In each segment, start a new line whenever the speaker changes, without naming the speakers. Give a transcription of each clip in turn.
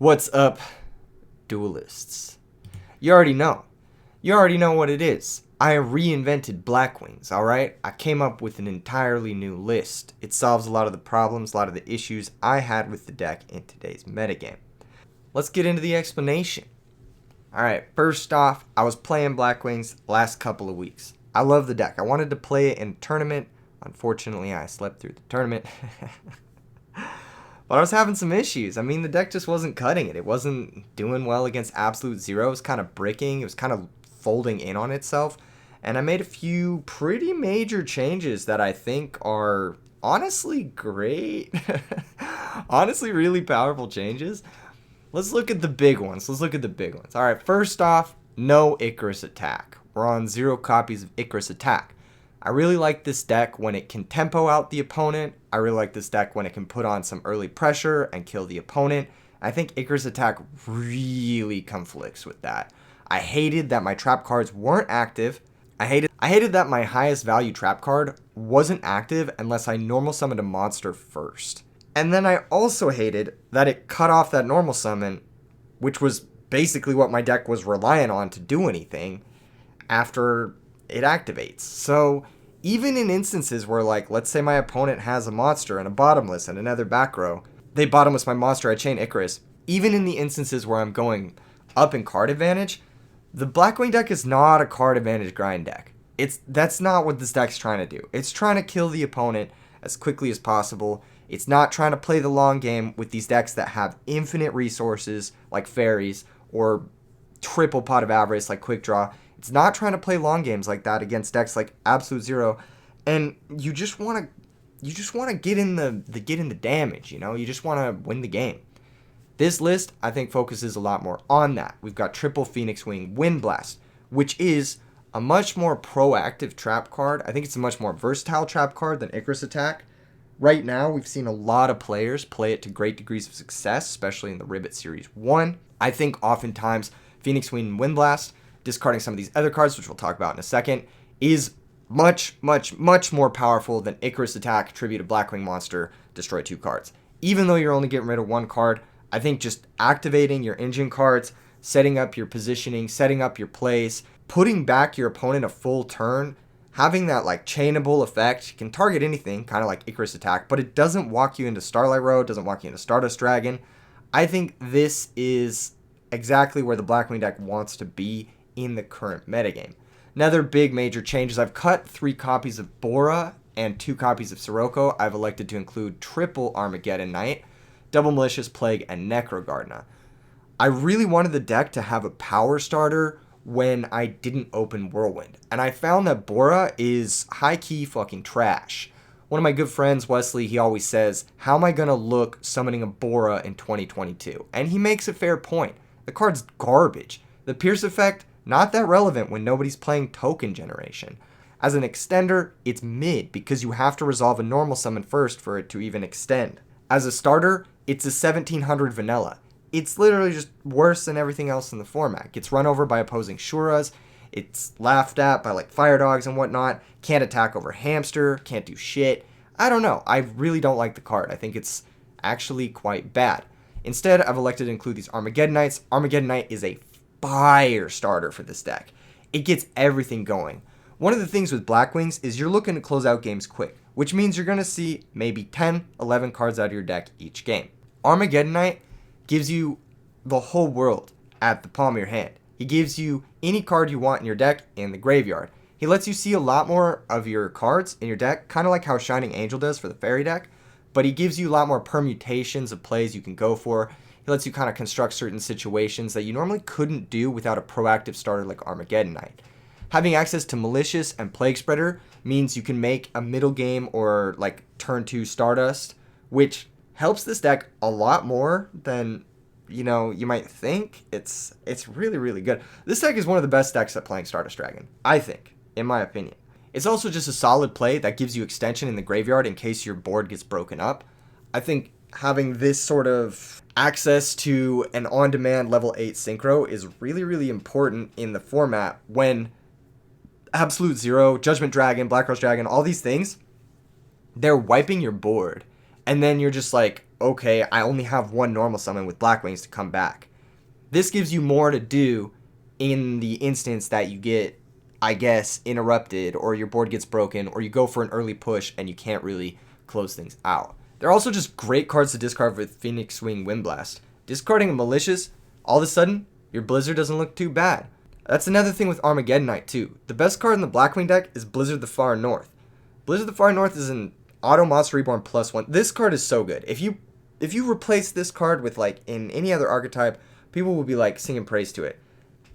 What's up, duelists? You already know. You already know what it is. I reinvented Blackwings, alright? I came up with an entirely new list. It solves a lot of the problems, a lot of the issues I had with the deck in today's metagame. Let's get into the explanation. Alright, first off, I was playing Blackwings last couple of weeks. I love the deck. I wanted to play it in a tournament. Unfortunately, I slept through the tournament. But I was having some issues. I mean, the deck just wasn't cutting it. It wasn't doing well against absolute zero. It was kind of bricking. It was kind of folding in on itself. And I made a few pretty major changes that I think are honestly great. Honestly, really powerful changes. Let's look at the big ones. All right, first off, no Icarus attack. We're on 0 copies of Icarus attack. I really like this deck when it can tempo out the opponent. I really like this deck when it can put on some early pressure and kill the opponent. I think Icarus attack really conflicts with that. I hated that my trap cards weren't active. I hated that my highest value trap card wasn't active unless I normal summoned a monster first. And then I also hated that it cut off that normal summon, which was basically what my deck was relying on to do anything after it activates. So even in instances where, like, let's say my opponent has a monster and a bottomless and another back row, they bottomless my monster, I chain Icarus. Even in the instances where I'm going up in card advantage, the Blackwing deck is not a card advantage grind deck. That's not what this deck's trying to do. It's trying to kill the opponent as quickly as possible. It's not trying to play the long game with these decks that have infinite resources like fairies or triple pot of avarice like quick draw. It's not trying to play long games like that against decks like Absolute Zero, and you just want to get in the damage, you know? You just want to win the game. This list, I think, focuses a lot more on that. We've got triple Phoenix Wing Wind Blast, which is a much more proactive trap card. I think it's a much more versatile trap card than Icarus Attack. Right now, we've seen a lot of players play it to great degrees of success, especially in the Ribbit Series 1. I think oftentimes Phoenix Wing Wind Blast, discarding some of these other cards, which we'll talk about in a second, is much more powerful than Icarus Attack, Tribute a Blackwing Monster, destroy 2 cards. Even though you're only getting rid of 1 card, I think just activating your engine cards, setting up your positioning, setting up your plays, putting back your opponent a full turn, having that like chainable effect, can target anything, kind of like Icarus Attack, but it doesn't walk you into Starlight Road, doesn't walk you into Stardust Dragon. I think this is exactly where the Blackwing deck wants to be in the current metagame. Another big major change is I've cut 3 copies of Bora and 2 copies of Sirocco. I've elected to include triple Armageddon Knight, double Malicious Plague, and Necrogardna. I really wanted the deck to have a power starter when I didn't open Whirlwind, and I found that Bora is high-key fucking trash. One of my good friends, Wesley, he always says, how am I going to look summoning a Bora in 2022? And he makes a fair point. The card's garbage. The Pierce effect, not that relevant when nobody's playing token generation. As an extender, it's mid because you have to resolve a normal summon first for it to even extend. As a starter, it's a 1700 vanilla. It's literally just worse than everything else in the format. Gets run over by opposing Shuras. It's laughed at by like Fire Dogs and whatnot. Can't attack over Hamster. Can't do shit. I don't know. I really don't like the card. I think it's actually quite bad. Instead, I've elected to include these Armageddon Knights. Armageddon Knight is a fire starter for this deck. It gets everything going. One of the things with Blackwings is you're looking to close out games quick, which means you're going to see maybe 10, 11 cards out of your deck each game. Armageddon Knight gives you the whole world at the palm of your hand. He gives you any card you want in your deck in the graveyard. He lets you see a lot more of your cards in your deck, kind of like how Shining Angel does for the Fairy deck, but he gives you a lot more permutations of plays you can go for. He lets you kind of construct certain situations that you normally couldn't do without a proactive starter like Armageddon Knight. Having access to Malicious and Plague Spreader means you can make a middle game or like turn 2 Stardust, which helps this deck a lot more than, you know, you might think. It's really good. This deck is one of the best decks at playing Stardust Dragon, I think, in my opinion. It's also just a solid play that gives you extension in the graveyard in case your board gets broken up. I think having this sort of access to an on-demand level 8 synchro is really important in the format when Absolute Zero, Judgment Dragon, Black Rose Dragon, all these things, they're wiping your board. and then you're just like, okay, I only have one normal summon with Blackwings to come back. This gives you more to do in the instance that you get, I guess, interrupted, or your board gets broken, or you go for an early push and you can't really close things out. They're also just great cards to discard with Phoenix Wing Windblast. Discarding a Malicious, all of a sudden, your Blizzard doesn't look too bad. That's another thing with Armageddon Knight too. The best card in the Blackwing deck is Blizzard the Far North. Blizzard the Far North is an auto monster reborn +1. This card is so good. If you replace this card with like in any other archetype, people will be like singing praise to it.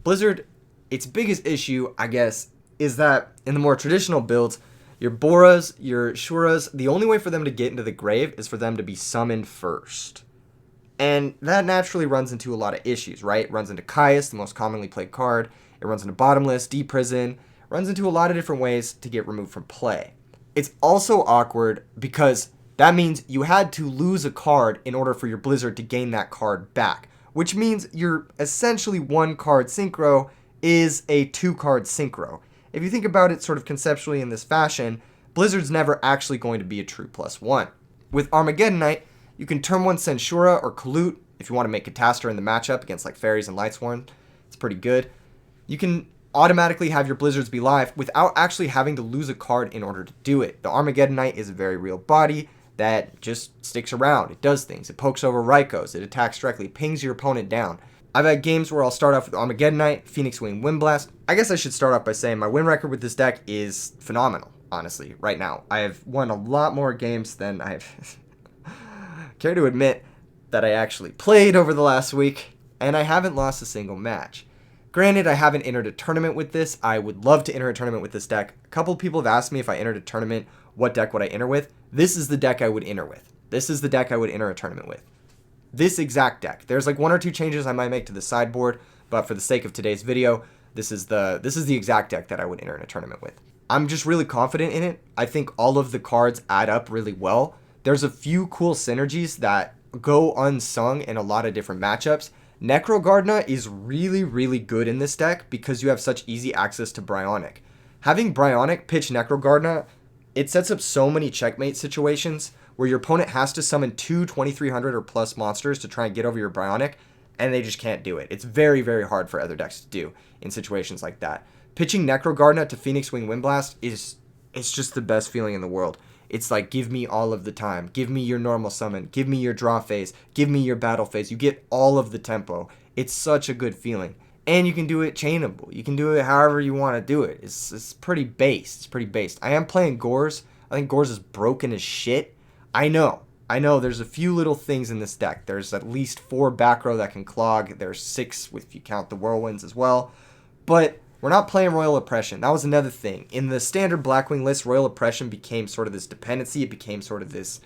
Blizzard, its biggest issue, I guess, is that in the more traditional builds, your Boras, your Shuras, the only way for them to get into the grave is for them to be summoned first. And that naturally runs into a lot of issues, right? It runs into Caius, the most commonly played card. It runs into Bottomless, Deprison. Runs into a lot of different ways to get removed from play. It's also awkward because that means you had to lose a card in order for your Blizzard to gain that card back, which means your essentially 1-card synchro is a 2-card synchro. If you think about it sort of conceptually in this fashion, Blizzard's never actually going to be a true +1. With Armageddon Knight, you can turn 1 send Shura or Kalut if you want to make Catastor in the matchup against like Fairies and Lightsworn. It's pretty good. You can automatically have your Blizzards be live without actually having to lose a card in order to do it. The Armageddon Knight is a very real body that just sticks around. It does things. It pokes over Rykos. It attacks directly. Pings your opponent down. I've had games where I'll start off with Armageddon Knight, Phoenix Wing Windblast. I guess I should start off by saying my win record with this deck is phenomenal, honestly, right now. I have won a lot more games than I've care to admit that I actually played over the last week, and I haven't lost a single match. Granted, I haven't entered a tournament with this. I would love to enter a tournament with this deck. A couple of people have asked me if I entered a tournament, what deck would I enter with? This is the deck I would enter with. This is the deck I would enter a tournament with. This exact deck. There's like 1 or 2 changes I might make to the sideboard, but for the sake of today's video, this is the exact deck that I would enter in a tournament with. I'm just really confident in it. I think all of the cards add up really well. There's a few cool synergies that go unsung in a lot of different matchups. Necrogardna is really, really good in this deck because you have such easy access to Bryonic. Having Bryonic pitch Necrogardna, it sets up so many checkmate situations where your opponent has to summon 2 2300 or plus monsters to try and get over your Bryonic, and they just can't do it. It's very, very hard for other decks to do in situations like that. Pitching Necrogardna to Phoenix Wing Windblast it's just the best feeling in the world. It's like, give me all of the time. Give me your normal summon. Give me your draw phase. Give me your battle phase. You get all of the tempo. It's such a good feeling. And you can do it chainable. You can do it however you want to do it. It's pretty based. It's pretty based. I am playing Gors. I think Gors is broken as shit. I know there's a few little things in this deck. There's at least 4 back row that can clog. There's 6 if you count the Whirlwinds as well. But we're not playing Royal Oppression. That was another thing. In the standard Blackwing list, Royal Oppression became sort of this dependency. It became sort of this,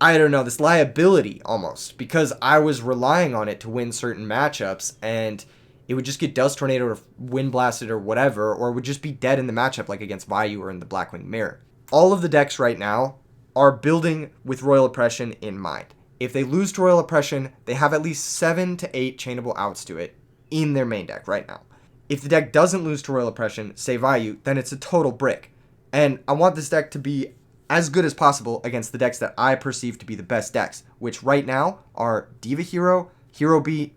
I don't know, this liability almost. Because I was relying on it to win certain matchups. And it would just get Dust Tornado or Wind Blasted or whatever. Or it would just be dead in the matchup like against Vayu or in the Blackwing Mirror. All of the decks right now are building with Royal Oppression in mind. If they lose to Royal Oppression, they have at least 7 to 8 chainable outs to it in their main deck right now. If the deck doesn't lose to Royal Oppression, say Vayu, then it's a total brick. And I want this deck to be as good as possible against the decks that I perceive to be the best decks, which right now are Diva Hero, Hero Beat,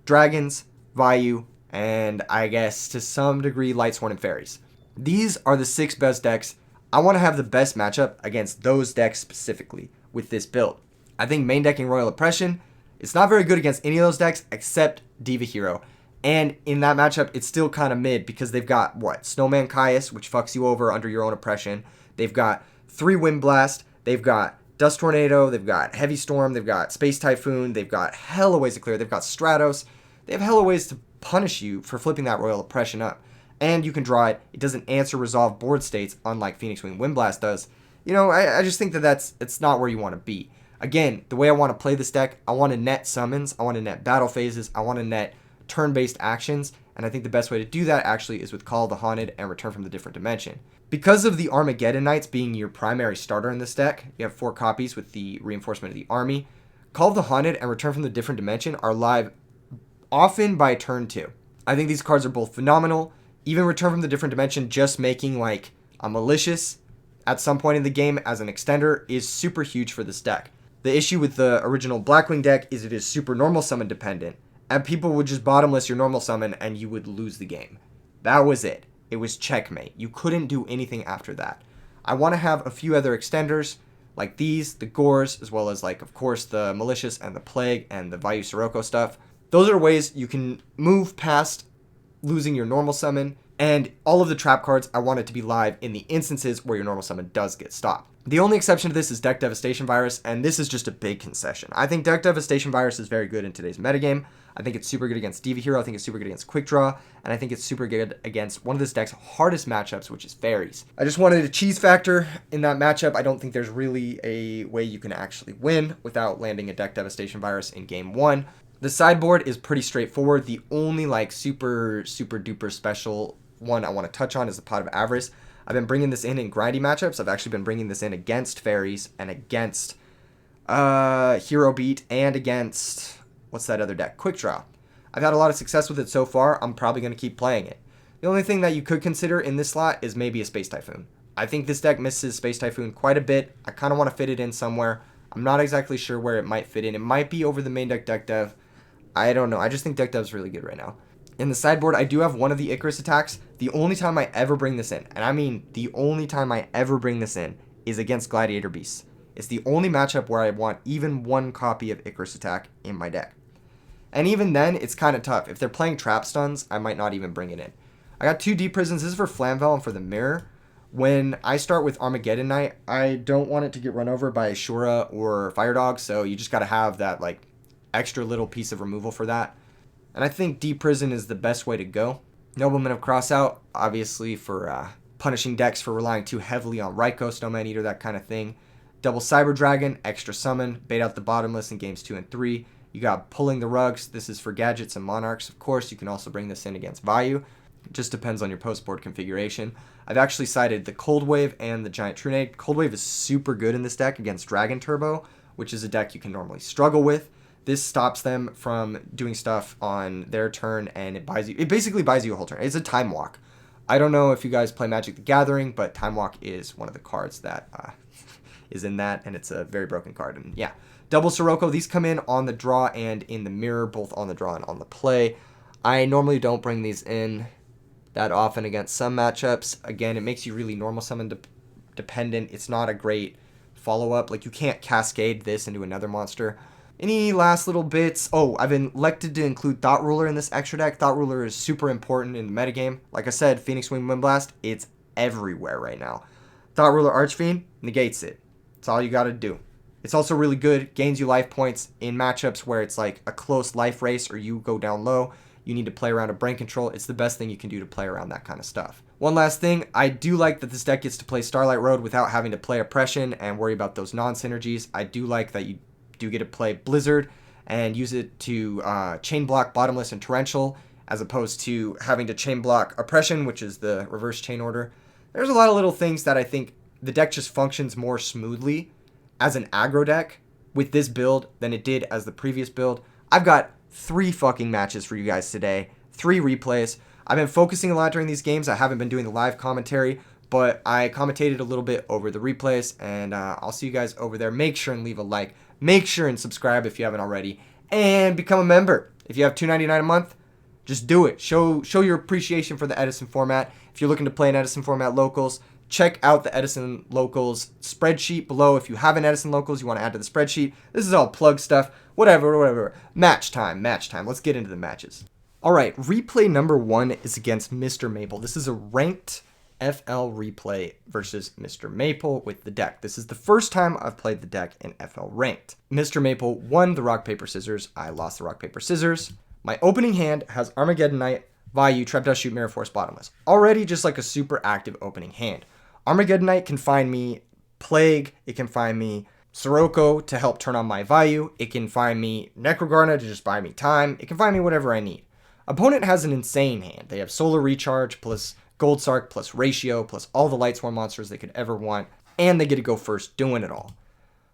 Dragons, Vayu, and I guess to some degree Lightsworn and Fairies. These are the 6 best decks. I want to have the best matchup against those decks specifically with this build. I think main decking Royal Oppression, it's not very good against any of those decks except Diva Hero. And in that matchup, it's still kind of mid because they've got, Snowman Caius, which fucks you over under your own oppression. They've got 3 Wind Blast. They've got Dust Tornado. They've got Heavy Storm. They've got Space Typhoon. They've got hella ways to clear. They've got Stratos. They have hella ways to punish you for flipping that Royal Oppression up. And you can draw it. It doesn't answer resolve board states, unlike Phoenix Wing Wind Blast does. You know, I just think that it's not where you want to be. Again, the way I want to play this deck, I want to net summons. I want to net battle phases. I want to net turn-based actions, and I think the best way to do that actually is with Call of the Haunted and Return from the Different Dimension. Because of the Armageddon Knights being your primary starter in this deck, you have 4 copies with the reinforcement of the army. Call of the Haunted and Return from the Different Dimension are live often by turn 2. I think these cards are both phenomenal. Even Return from the Different Dimension just making like a Malicious at some point in the game as an extender is super huge for this deck. The issue with the original Blackwing deck is it is super normal summon dependent, and people would just bottomless your normal summon and you would lose the game. That was it. It was checkmate. You couldn't do anything after that. I want to have a few other extenders like these, the Gores, as well as like, of course, the Malicious and the Plague and the Vayu Sirocco stuff. Those are ways you can move past losing your normal summon, and all of the trap cards I want it to be live in the instances where your normal summon does get stopped. The only exception to this is Deck Devastation Virus, and this is just a big concession. I think Deck Devastation Virus is very good in today's metagame. I think it's super good against Diva Hero, I think it's super good against Quick Draw, and I think it's super good against one of this deck's hardest matchups, which is Fairies. I just wanted a cheese factor in that matchup. I don't think there's really a way you can actually win without landing a Deck Devastation Virus in game 1. The sideboard is pretty straightforward. The only like super duper special one I want to touch on is the Pot of Avarice. I've been bringing this in grindy matchups. I've actually been bringing this in against Fairies and against Hero Beat and against, what's that other deck? Quick Draw. I've had a lot of success with it so far. I'm probably going to keep playing it. The only thing that you could consider in this slot is maybe a Space Typhoon. I think this deck misses Space Typhoon quite a bit. I kind of want to fit it in somewhere. I'm not exactly sure where it might fit in. It might be over the main deck dev. I don't know. I just think deck dev's really good right now. In the sideboard, I do have one of the Icarus attacks. The only time I ever bring this in, and I mean the only time I ever bring this in, is against Gladiator Beasts. It's the only matchup where I want even one copy of Icarus attack in my deck. And even then, it's kind of tough. If they're playing trap stuns, I might not even bring it in. I got 2 Deep Prisons. This is for Flamvel and for the Mirror. When I start with Armageddon Knight, I don't want it to get run over by Ashura or Fire Dog, so you just got to have that like extra little piece of removal for that. And I think Deep Prison is the best way to go. Nobleman of Crossout, obviously for punishing decks for relying too heavily on Raikou, Snowman Eater, that kind of thing. Double Cyber Dragon, extra summon, bait out the bottomless in games 2 and 3. You got Pulling the Rugs. This is for Gadgets and Monarchs. Of course, you can also bring this in against Vayu. It just depends on your post-board configuration. I've actually cited the Cold Wave and the Giant Trunade. Cold Wave is super good in this deck against Dragon Turbo, which is a deck you can normally struggle with. This stops them from doing stuff on their turn, and it basically buys you a whole turn. It's a Time Walk. I don't know if you guys play Magic the Gathering, but Time Walk is one of the cards that is in that, and it's a very broken card. And yeah, Double Sirocco, these come in on the draw and in the mirror, both on the draw and on the play. I normally don't bring these in that often against some matchups. Again, it makes you really normal summon dependent. It's not a great follow-up. Like, you can't cascade this into another monster. Any last little bits? Oh, I've been elected to include Thought Ruler in this extra deck. Thought Ruler is super important in the metagame. Like I said, Phoenix Wing Windblast, it's everywhere right now. Thought Ruler Archfiend negates it. That's all you gotta do. It's also really good, gains you life points in matchups where it's like a close life race or you go down low. You need to play around a brain control. It's the best thing you can do to play around that kind of stuff. One last thing, I do like that this deck gets to play Starlight Road without having to play Oppression and worry about those non-synergies. I do like that you do get to play Blizzard and use it to chain block Bottomless and Torrential, as opposed to having to chain block Oppression, which is the reverse chain order. There's a lot of little things that I think the deck just functions more smoothly as an aggro deck with this build than it did as the previous build. I've got 3 fucking matches for you guys today, 3 replays. I've been focusing a lot during these games. I haven't been doing the live commentary, but I commentated a little bit over the replays, and I'll see you guys over there. Make sure and leave a like. Make sure and subscribe if you haven't already, and become a member. If you have $2.99 a month, just do it. Show your appreciation for the Edison format. If you're looking to play an Edison format locals, check out the Edison locals spreadsheet below. If you have an Edison locals you want to add to the spreadsheet, this is all plug stuff. Whatever. Match time. Let's get into the matches. All right, replay number 1 is against Mr. Maple. This is a ranked FL replay versus Mr. Maple with the deck. This is the first time I've played the deck in FL ranked. Mr. Maple won the rock, paper, scissors. I lost the rock, paper, scissors. My opening hand has Armageddon Knight, Vayu, Trap Dust Shoot, Mirror Force, Bottomless. Already just like a super active opening hand. Armageddon Knight can find me Plague. It can find me Sirocco to help turn on my Vayu. It can find me Necrogarna to just buy me time. It can find me whatever I need. Opponent has an insane hand. They have Solar Recharge plus Gold Sark plus Ratio plus all the Light Swarm monsters they could ever want, and they get to go first doing it all.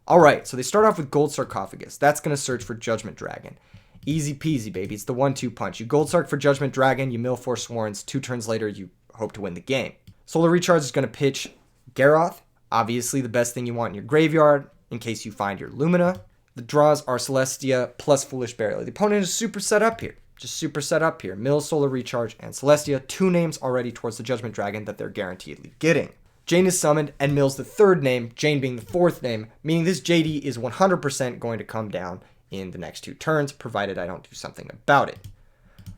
Alright, so they start off with Gold Sarcophagus. That's going to search for Judgment Dragon. Easy peasy, baby. It's the 1-2 punch. You Gold Sark for Judgment Dragon, you mill 4 Swarms, 2 turns later you hope to win the game. Solar Recharge is going to pitch Garroth, Obviously, the best thing you want in your graveyard, in case you find your Lumina. The draws are Celestia plus Foolish Burial. The opponent is super set up here. Just super set up here. Mill, Solar Recharge, and Celestia. 2 names already towards the Judgment Dragon that they're guaranteedly getting. Jane is summoned and mills the 3rd name, Jane being the 4th name, meaning this JD is 100% going to come down in the next 2 turns, provided I don't do something about it.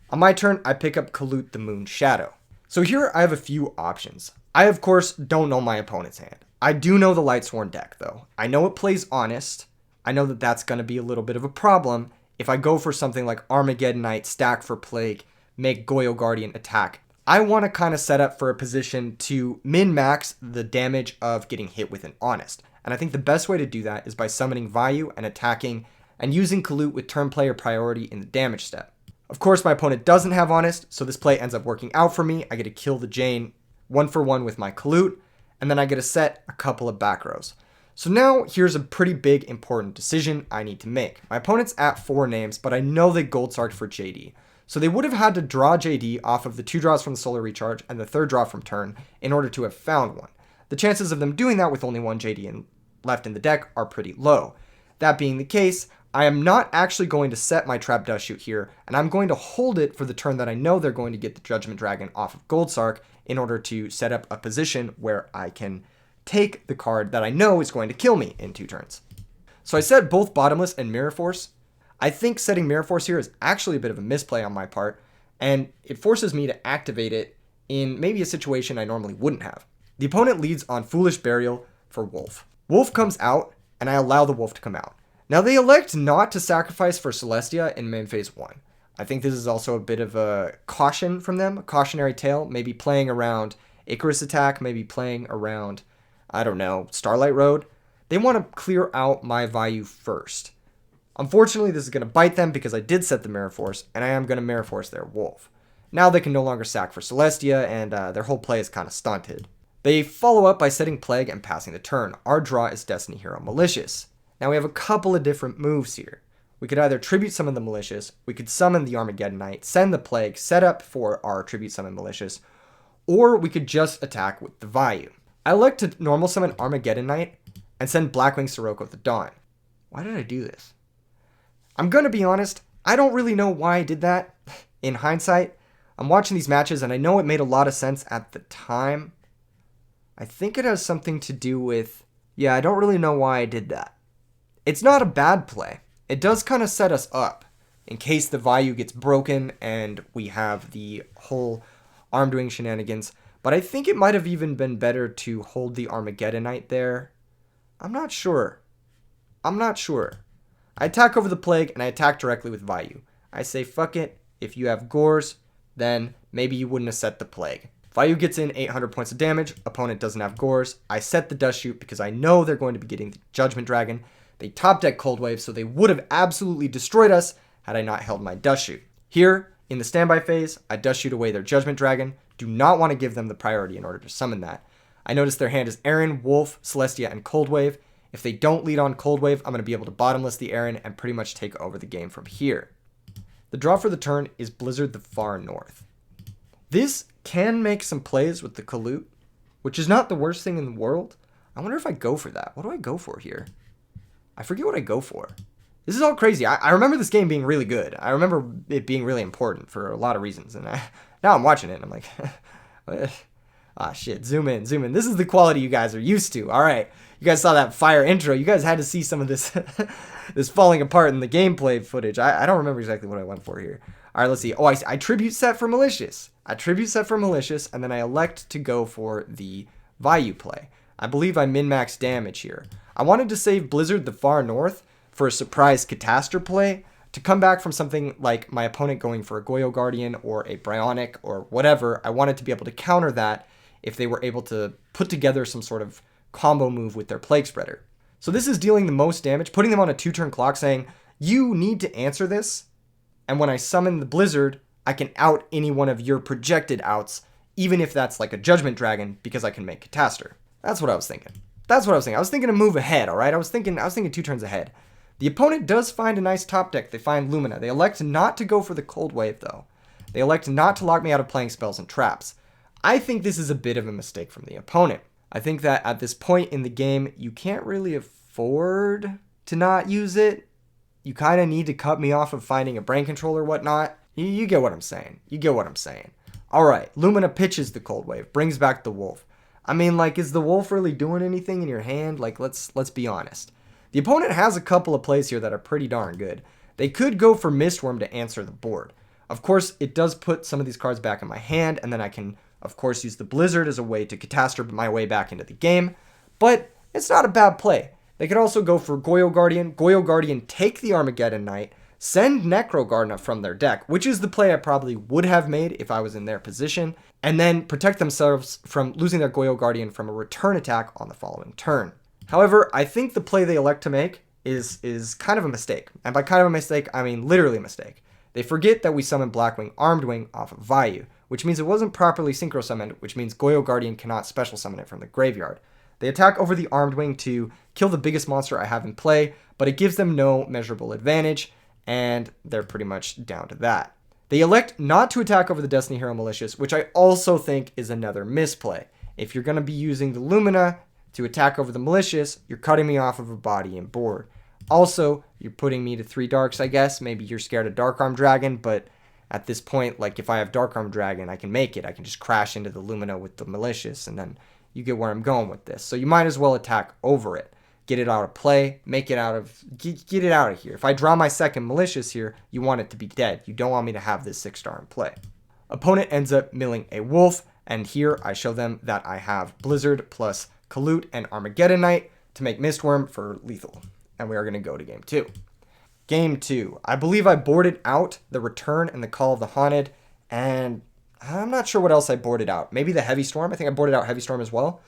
On my turn, I pick up Kalut the Moon Shadow. So here I have a few options. I, of course, don't know my opponent's hand. I do know the Lightsworn deck, though. I know it plays Honest. I know that that's going to be a little bit of a problem if I go for something like Armageddonite, stack for Plague, make Goyo Guardian attack. I want to kind of set up for a position to min-max the damage of getting hit with an Honest. And I think the best way to do that is by summoning Vayu and attacking and using Kalut with turn player priority in the damage step. Of course, my opponent doesn't have Honest, so this play ends up working out for me. I get to kill the Jane 1-for-1 with my Kalut, and then I get to set a couple of back rows. So now here's a pretty big important decision I need to make. My opponent's at 4 names, but I know they gold sarked for JD. So they would have had to draw JD off of the 2 draws from the Solar Recharge and the 3rd draw from turn in order to have found one. The chances of them doing that with only 1 JD left in the deck are pretty low. That being the case, I am not actually going to set my Trap Dust Shoot here, and I'm going to hold it for the turn that I know they're going to get the Judgment Dragon off of Gold Sark in order to set up a position where I can take the card that I know is going to kill me in 2 turns. So I set both Bottomless and Mirror Force. I think setting Mirror Force here is actually a bit of a misplay on my part, and it forces me to activate it in maybe a situation I normally wouldn't have. The opponent leads on Foolish Burial for Wolf. Wolf comes out, and I allow the Wolf to come out. Now they elect not to sacrifice for Celestia in main phase 1. I think this is also a bit of a caution from them, a cautionary tale, maybe playing around Icarus Attack, maybe playing around, I don't know, Starlight Road. They want to clear out my Vayu first. Unfortunately, this is going to bite them because I did set the Mirror Force, and I am going to Mirror Force their Wolf. Now they can no longer sack for Celestia, and their whole play is kind of stunted. They follow up by setting Plague and passing the turn. Our draw is Destiny Hero Malicious. Now we have a couple of different moves here. We could either Tribute Summon the Malicious, we could summon the Armageddonite, send the Plague, set up for our Tribute Summon Malicious, or we could just attack with the Vayu. I elect to normal summon Armageddonite and send Blackwing Sirocco at the Dawn. Why did I do this? I'm going to be honest, I don't really know why I did that in hindsight. I'm watching these matches and I know it made a lot of sense at the time. I think it has something to do with, yeah, I don't really know why I did that. It's not a bad play. It does kind of set us up in case the Vayu gets broken and we have the whole arm doing shenanigans. But I think it might have even been better to hold the Armageddonite there. I'm not sure. I attack over the Plague, and I attack directly with Vayu. I say, fuck it. If you have Gores, then maybe you wouldn't have set the Plague. Vayu gets in 800 points of damage. Opponent doesn't have Gores. I set the Dust Shoot because I know they're going to be getting the Judgment Dragon. They top deck Cold Wave, so they would have absolutely destroyed us had I not held my Dust Shoot. Here, in the standby phase, I Dust Shoot away their Judgment Dragon. Do not want to give them the priority in order to summon that. I notice their hand is Aaron, Wolf, Celestia, and Cold Wave. If they don't lead on Cold Wave, I'm going to be able to Bottomless the Aaron and pretty much take over the game from here. The draw for the turn is Blizzard the Far North. This can make some plays with the Kalut, which is not the worst thing in the world. I wonder if I go for that. What do I go for here? I forget what I go for. This is all crazy. I remember this game being really good. I remember it being really important for a lot of reasons. And now I'm watching it and I'm like, shit, zoom in. This is the quality you guys are used to. All right. You guys saw that fire intro. You guys had to see some of this this falling apart in the gameplay footage. I don't remember exactly what I went for here. All right, let's see. Oh, I tribute set for Malicious. And then I elect to go for the Vayu play. I believe I min-max damage here. I wanted to save Blizzard the Far North for a surprise Catastor play to come back from something like my opponent going for a Goyo Guardian or a Bryonic or whatever. I wanted to be able to counter that if they were able to put together some sort of combo move with their Plague Spreader. So this is dealing the most damage, putting them on a 2-turn clock saying, you need to answer this, and when I summon the Blizzard, I can out any one of your projected outs, even if that's like a Judgment Dragon, because I can make Catastor. That's what I was thinking. I was thinking to move ahead, alright? I was thinking 2 turns ahead. The opponent does find a nice top deck. They find Lumina. They elect not to go for the Cold Wave, though. They elect not to lock me out of playing spells and traps. I think this is a bit of a mistake from the opponent. I think that at this point in the game, you can't really afford to not use it. You kind of need to cut me off of finding a brain control or whatnot. You get what I'm saying. You get what I'm saying. All right, Lumina pitches the Cold Wave, brings back the Wolf. I mean, like, is the Wolf really doing anything in your hand? Like, let's be honest. The opponent has a couple of plays here that are pretty darn good. They could go for Mistworm to answer the board. Of course, it does put some of these cards back in my hand, and then I can, of course, use the Blizzard as a way to catastrophe my way back into the game. But it's not a bad play. They could also go for Goyo Guardian, take the Armageddon Knight, send Necro Garden up from their deck, which is the play I probably would have made if I was in their position, and then protect themselves from losing their Goyo Guardian from a return attack on the following turn. However, I think the play they elect to make is kind of a mistake. And by kind of a mistake, I mean literally a mistake. They forget that we summoned Blackwing Armed Wing off of Vayu, which means it wasn't properly synchro summoned, which means Goyo Guardian cannot special summon it from the graveyard. They attack over the Armed Wing to kill the biggest monster I have in play, but it gives them no measurable advantage, and they're pretty much down to that. They elect not to attack over the Destiny Hero Malicious, which I also think is another misplay. If you're going to be using the Lumina to attack over the Malicious, you're cutting me off of a body and board. Also, you're putting me to 3 darks, I guess. Maybe you're scared of Dark Arm Dragon, but at this point, like, if I have Dark Arm Dragon, I can make it. I can just crash into the Lumina with the Malicious, and then you get where I'm going with this. So you might as well attack over it. Get it out of play, make it out of, get it out of here. If I draw my second Malicious here, you want it to be dead. You don't want me to have this 6-star in play. Opponent ends up milling a Wolf, and here I show them that I have Blizzard plus Kalut and Armageddon Knight to make Mistworm for lethal. And we are going to go to game 2. Game 2. I believe I boarded out the Return and the Call of the Haunted, and I'm not sure what else I boarded out. Maybe the Heavy Storm. I think I boarded out Heavy Storm as well.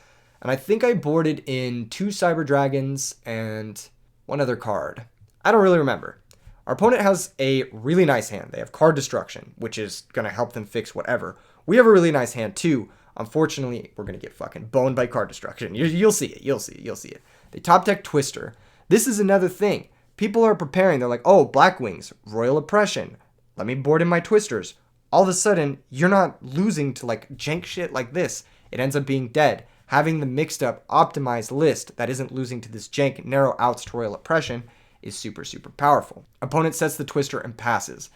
And I think I boarded in 2 Cyber Dragons and one other card. I don't really remember. Our opponent has a really nice hand. They have card destruction, which is going to help them fix whatever. We have a really nice hand too. Unfortunately, we're going to get fucking boned by card destruction. You'll see it. You'll see it. You'll see it. They top deck Twister. This is another thing. People are preparing. They're like, oh, Blackwings, Royal Oppression. Let me board in my Twisters. All of a sudden, you're not losing to like jank shit like this. It ends up being dead. Having the mixed up, optimized list that isn't losing to this jank narrow outs to Royal Oppression is super, super powerful. Opponent sets the Twister and passes.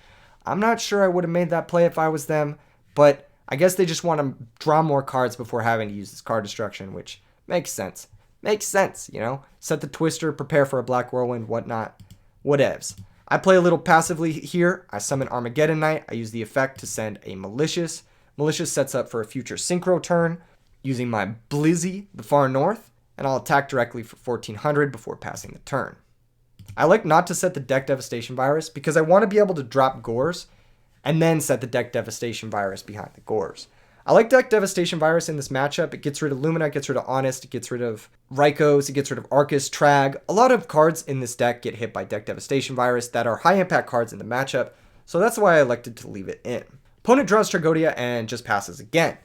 I'm not sure I would have made that play if I was them, but I guess they just want to draw more cards before having to use this card destruction, which makes sense. Makes sense, you know? Set the Twister, prepare for a Black Whirlwind, whatnot. Whatevs. I play a little passively here. I summon Armageddon Knight. I use the effect to send a Malicious. Malicious sets up for a future Synchro turn, using my Blizzy, the Far North, and I'll attack directly for 1400 before passing the turn. I like not to set the Deck Devastation Virus because I want to be able to drop Gores and then set the Deck Devastation Virus behind the Gores. I like Deck Devastation Virus in this matchup. It gets rid of Lumina, it gets rid of Honest, it gets rid of Rykos, it gets rid of Arcus, Trag. A lot of cards in this deck get hit by Deck Devastation Virus that are high impact cards in the matchup, so that's why I elected to leave it in. Opponent draws Tragodia and just passes again.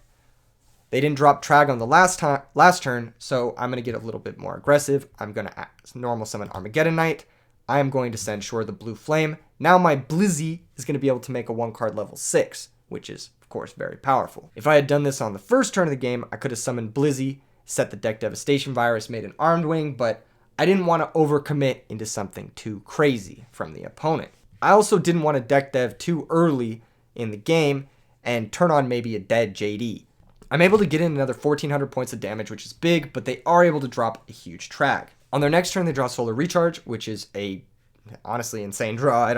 They didn't drop Trag on the last turn, so I'm going to get a little bit more aggressive. I'm going to normal summon Armageddon Knight. I am going to send Shore the Blue Flame. Now my Blizzy is going to be able to make a 1-card level 6, which is, of course, very powerful. If I had done this on the first turn of the game, I could have summoned Blizzy, set the Deck Devastation Virus, made an Armed Wing, but I didn't want to overcommit into something too crazy from the opponent. I also didn't want to deck dev too early in the game and turn on maybe a dead JD. I'm able to get in another 1400 points of damage, which is big, but they are able to drop a huge Trag. On their next turn, they draw Solar Recharge, which is a honestly insane draw.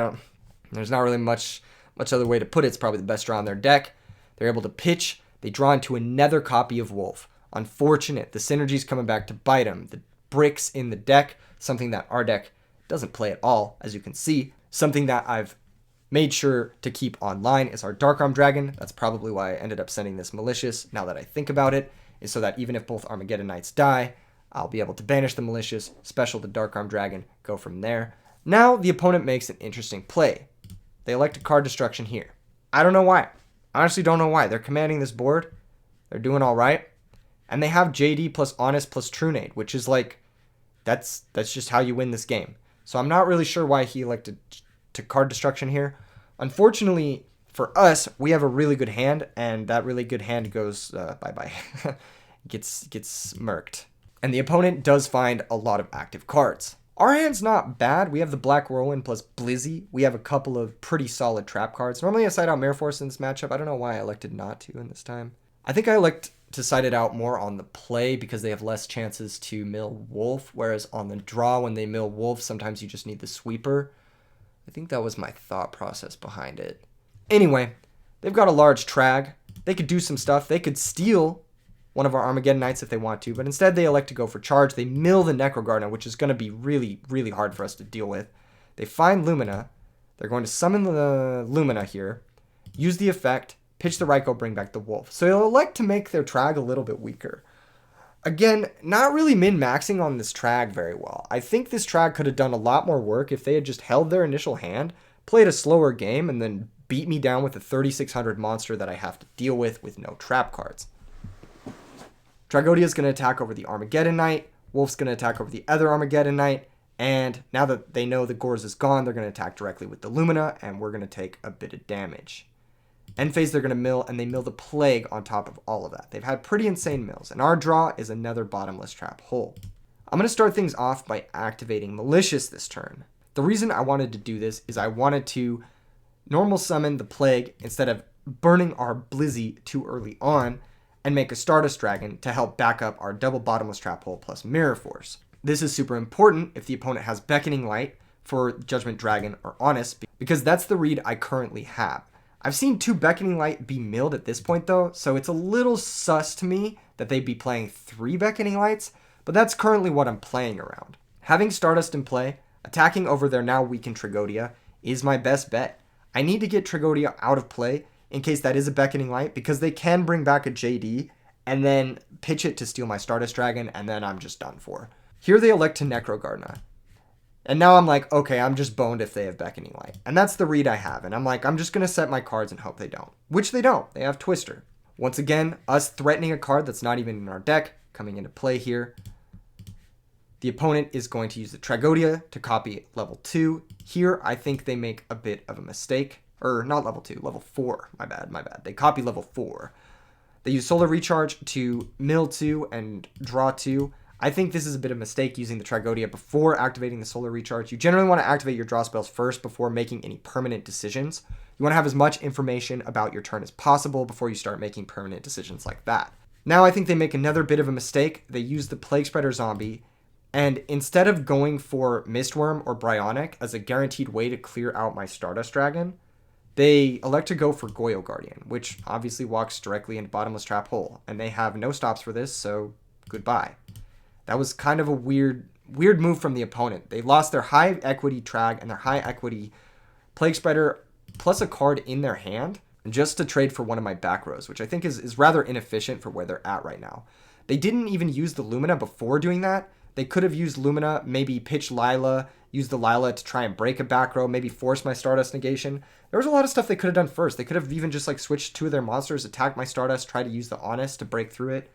There's not really much other way to put it. It's probably the best draw on their deck. They're able to pitch. They draw into another copy of Wolf. Unfortunate. The synergy's coming back to bite them. The bricks in the deck, something that our deck doesn't play at all, as you can see. Something that I've made sure to keep online is our Dark Arm Dragon. That's probably why I ended up sending this Malicious, now that I think about it, is so that even if both Armageddon Knights die, I'll be able to banish the Malicious, special the Dark Arm Dragon, go from there. Now the opponent makes an interesting play. They elect a card destruction here. I don't know why. I honestly don't know why. They're commanding this board. They're doing all right. And they have JD plus Honest plus Trunade, which is like, that's just how you win this game. So I'm not really sure why he elected to card destruction here. Unfortunately for us, we have a really good hand, and that really good hand goes bye-bye. gets murked. And the opponent does find a lot of active cards. Our hand's not bad. We have the Black Whirlwind plus Blizzy. We have a couple of pretty solid trap cards. Normally I side out Mirror Force in this matchup. I don't know why I elected not to in this time. I think I elect to side it out more on the play because they have less chances to mill Wolf, whereas on the draw, when they mill Wolf, sometimes you just need the sweeper. I think that was my thought process behind it. Anyway, they've got a large Trag. They could do some stuff. They could steal one of our Armageddon Knights if they want to, but instead they elect to go for charge. They mill the Necrogardener, which is going to be really, really hard for us to deal with. They find Lumina. They're going to summon the Lumina here, use the effect, pitch the Raikou, bring back the Wolf. So they'll elect to make their Trag a little bit weaker. Again, not really min-maxing on this Trag very well. I think this Trag could have done a lot more work if they had just held their initial hand, played a slower game, and then beat me down with a 3600 monster that I have to deal with no trap cards. Tragodia is going to attack over the Armageddon Knight. Wolf's going to attack over the other Armageddon Knight. And now that they know the Gorz is gone, they're going to attack directly with the Lumina, and we're going to take a bit of damage. End phase, they're going to mill, and they mill the Plague on top of all of that. They've had pretty insane mills, and our draw is another bottomless trap hole. I'm going to start things off by activating Malicious this turn. The reason I wanted to do this is I wanted to normal summon the Plague instead of burning our Blizzy too early on, and make a Stardust Dragon to help back up our double bottomless trap hole plus Mirror Force. This is super important if the opponent has Beckoning Light for Judgment Dragon or Honest, because that's the read I currently have. I've seen 2 Beckoning Light be milled at this point though, so it's a little sus to me that they'd be playing 3 Beckoning Lights, but that's currently what I'm playing around. Having Stardust in play, attacking over their now weakened Tragodia is my best bet. I need to get Tragodia out of play in case that is a Beckoning Light, because they can bring back a JD and then pitch it to steal my Stardust Dragon, and then I'm just done for. Here they elect to Necrogardener. And now I'm like, okay, I'm just boned if they have Beckoning Light. And that's the read I have. And I'm like, I'm just going to set my cards and hope they don't. Which they don't. They have Twister. Once again, us threatening a card that's not even in our deck coming into play here. The opponent is going to use the Tragodia to copy level 2. Here, I think they make a bit of a mistake. Or not level 2, level 4. My bad. They copy level 4. They use Solar Recharge to mill 2 and draw 2. I think this is a bit of a mistake using the Tragodia before activating the Solar Recharge. You generally want to activate your draw spells first before making any permanent decisions. You want to have as much information about your turn as possible before you start making permanent decisions like that. Now I think they make another bit of a mistake. They use the Plague Spreader Zombie, and instead of going for Mistworm or Bryonic as a guaranteed way to clear out my Stardust Dragon, they elect to go for Goyo Guardian, which obviously walks directly into bottomless trap hole, and they have no stops for this, so goodbye. That was kind of a weird move from the opponent. They lost their high equity Trag and their high equity Plague Spreader plus a card in their hand just to trade for one of my back rows, which I think is rather inefficient for where they're at right now. They didn't even use the Lumina before doing that. They could have used Lumina, maybe pitch Lila, use the Lila to try and break a back row, maybe force my Stardust negation. There was a lot of stuff they could have done first. They could have even just like switched 2 of their monsters, attack my Stardust, try to use the Honest to break through it.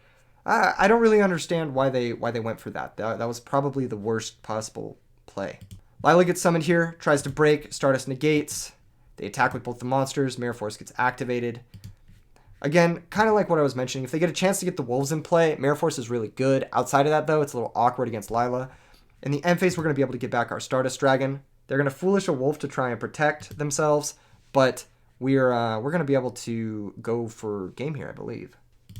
I don't really understand why they went for that. That was probably the worst possible play. Lila gets summoned here, tries to break, Stardust negates. They attack with both the monsters, Mirror Force gets activated. Again, kind of like what I was mentioning, if they get a chance to get the Wolves in play, Mirror Force is really good. Outside of that though, it's a little awkward against Lila. In the end phase, we're going to be able to get back our Stardust Dragon. They're going to Foolish a Wolf to try and protect themselves, but we're going to be able to go for game here, I believe.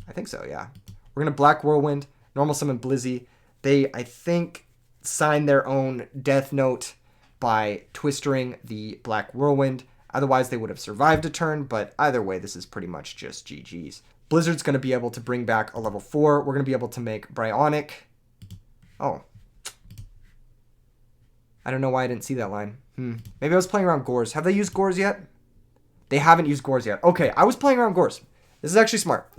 I think so, yeah. We're going to Black Whirlwind, normal summon Blizzy. They, I think, signed their own death note by twistering the Black Whirlwind. Otherwise, they would have survived a turn, but either way, this is pretty much just GG's. Blizzard's going to be able to bring back a level 4. We're going to be able to make Bryonic. Oh. I don't know why I didn't see that line. Maybe I was playing around Gorz. Have they used Gorz yet? They haven't used Gorz yet. Okay, I was playing around Gorz. This is actually smart.